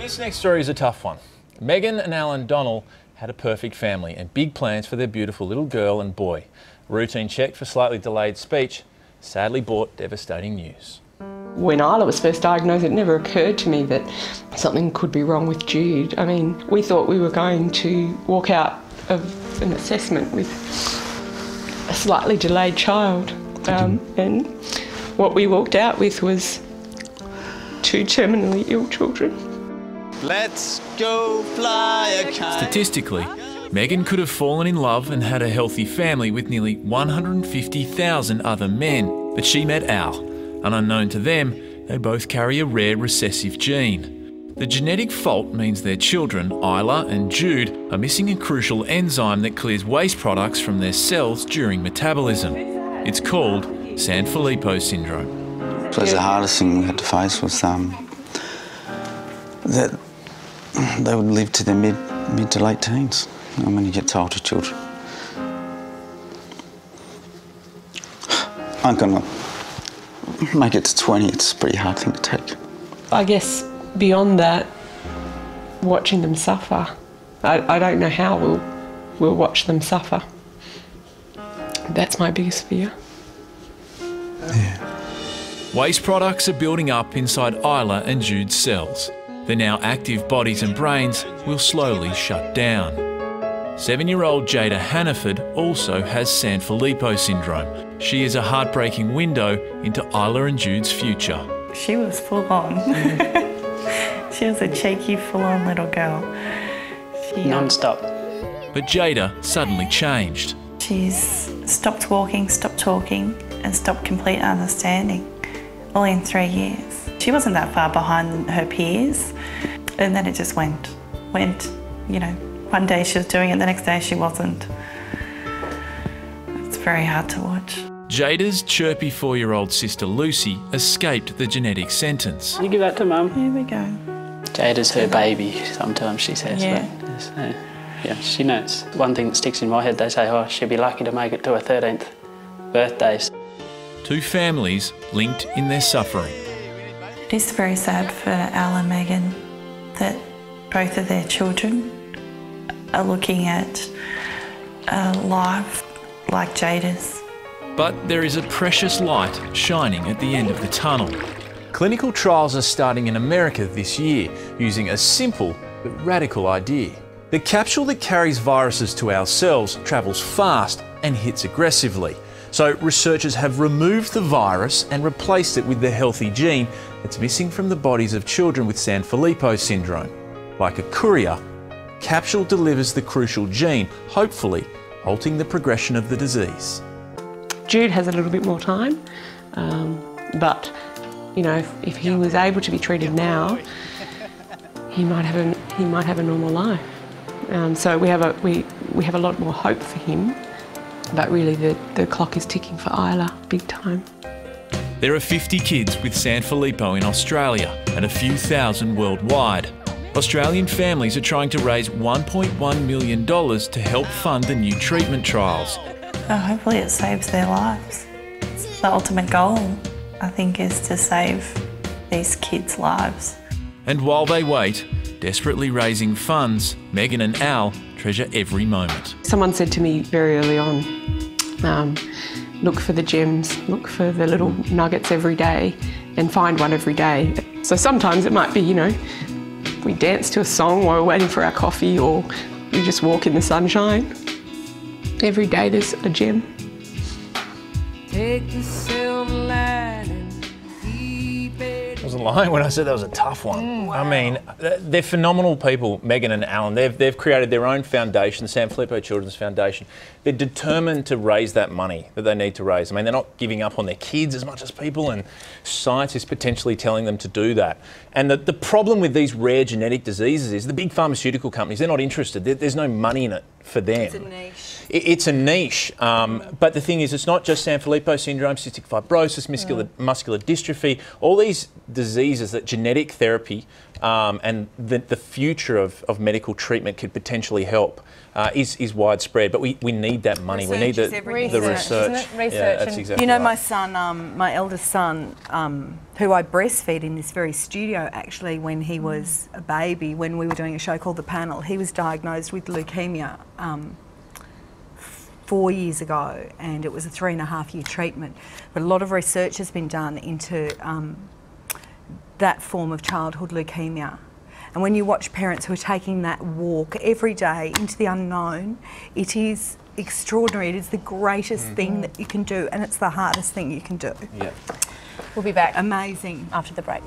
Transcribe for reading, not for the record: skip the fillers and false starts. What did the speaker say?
This next story is a tough one. Megan and Alan Donnell had a perfect family and big plans for their beautiful little girl and boy. A routine check for slightly delayed speech sadly brought devastating news. When Isla was first diagnosed, it never occurred to me that something could be wrong with Jude. I mean, we thought we were going to walk out of an assessment with a slightly delayed child. And what we walked out with was 2 terminally ill children. Let's go fly a kite. Statistically, Megan could have fallen in love and had a healthy family with nearly 150,000 other men, but she met Al, and unknown to them, they both carry a rare recessive gene. The genetic fault means their children, Isla and Jude, are missing a crucial enzyme that clears waste products from their cells during metabolism. It's called Sanfilippo syndrome. It was the hardest thing we had to face was that they would live to their mid to late teens. And when you get told to children, I'm gonna make it to 20. It's a pretty hard thing to take. I guess beyond that, watching them suffer, I don't know how we'll watch them suffer. That's my biggest fear. Yeah. Waste products are building up inside Isla and Jude's cells. Their now active bodies and brains will slowly shut down. 7-year-old Jada Hannaford also has Sanfilippo syndrome. She is a heartbreaking window into Isla and Jude's future. She was full on. She was a cheeky, full-on little girl. Non-stop. But Jada suddenly changed. She's stopped walking, stopped talking, and stopped complete understanding, all in 3 years. She wasn't that far behind her peers, and then it just went, you know, one day she was doing it, the next day she wasn't. It's very hard to watch. Jada's chirpy 4-year-old sister Lucy escaped the genetic sentence. You give that to Mum. Here we go. Jada's her baby, sometimes she says. Yeah. But, so, yeah, she knows. One thing that sticks in my head, they say, oh, she'll be lucky to make it to her 13th birthday. 2 families linked in their suffering. It is very sad for Al and Megan that both of their children are looking at a life like Jada's. But there is a precious light shining at the end of the tunnel. Clinical trials are starting in America this year using a simple but radical idea. The capsule that carries viruses to our cells travels fast and hits aggressively. So researchers have removed the virus and replaced it with the healthy gene that's missing from the bodies of children with Sanfilippo syndrome. Like a courier, capsule delivers the crucial gene, hopefully halting the progression of the disease. Jude has a little bit more time, but you know, if he was able to be treated now, he might have a normal life. So we have a lot more hope for him, but really the clock is ticking for Isla, big time. There are 50 kids with Sanfilippo in Australia and a few thousand worldwide. Australian families are trying to raise $1.1 million to help fund the new treatment trials. Hopefully it saves their lives. It's the ultimate goal, I think, is to save these kids' lives. And while they wait, desperately raising funds, Megan and Al treasure every moment. Someone said to me very early on, look for the gems, look for the little nuggets every day and find one every day. So sometimes it might be, you know, we dance to a song while we're waiting for our coffee, or we just walk in the sunshine. Every day there's a gem. Take the silver lining, keep it. I wasn't lying when I said that was a tough one. Wow. I mean, they're phenomenal people, Megan and Alan. They've created their own foundation, the Sanfilippo Children's Foundation. They're determined to raise that money that they need to raise. I mean, they're not giving up on their kids as much as people, and science is potentially telling them to do that. And the problem with these rare genetic diseases is the big pharmaceutical companies, they're not interested. There's no money in it for them. It's a niche. It's a niche, but the thing is, it's not just Sanfilippo syndrome, cystic fibrosis, muscular dystrophy, all these diseases that genetic therapy and the future of medical treatment could potentially help is widespread. But we need that money. Research we need is the everything. research. Isn't it? Research. Yeah, that's And exactly you know, right. my son, my eldest son, who I breastfeed in this very studio, actually, when he was a baby, when we were doing a show called The Panel, he was diagnosed with leukemia 4 years ago, and it was a 3.5-year treatment. But a lot of research has been done into that form of childhood leukemia. And when you watch parents who are taking that walk every day into the unknown, it is extraordinary. It is the greatest thing that you can do, and it's the hardest thing you can do. Yeah. We'll be back. Amazing. After the break.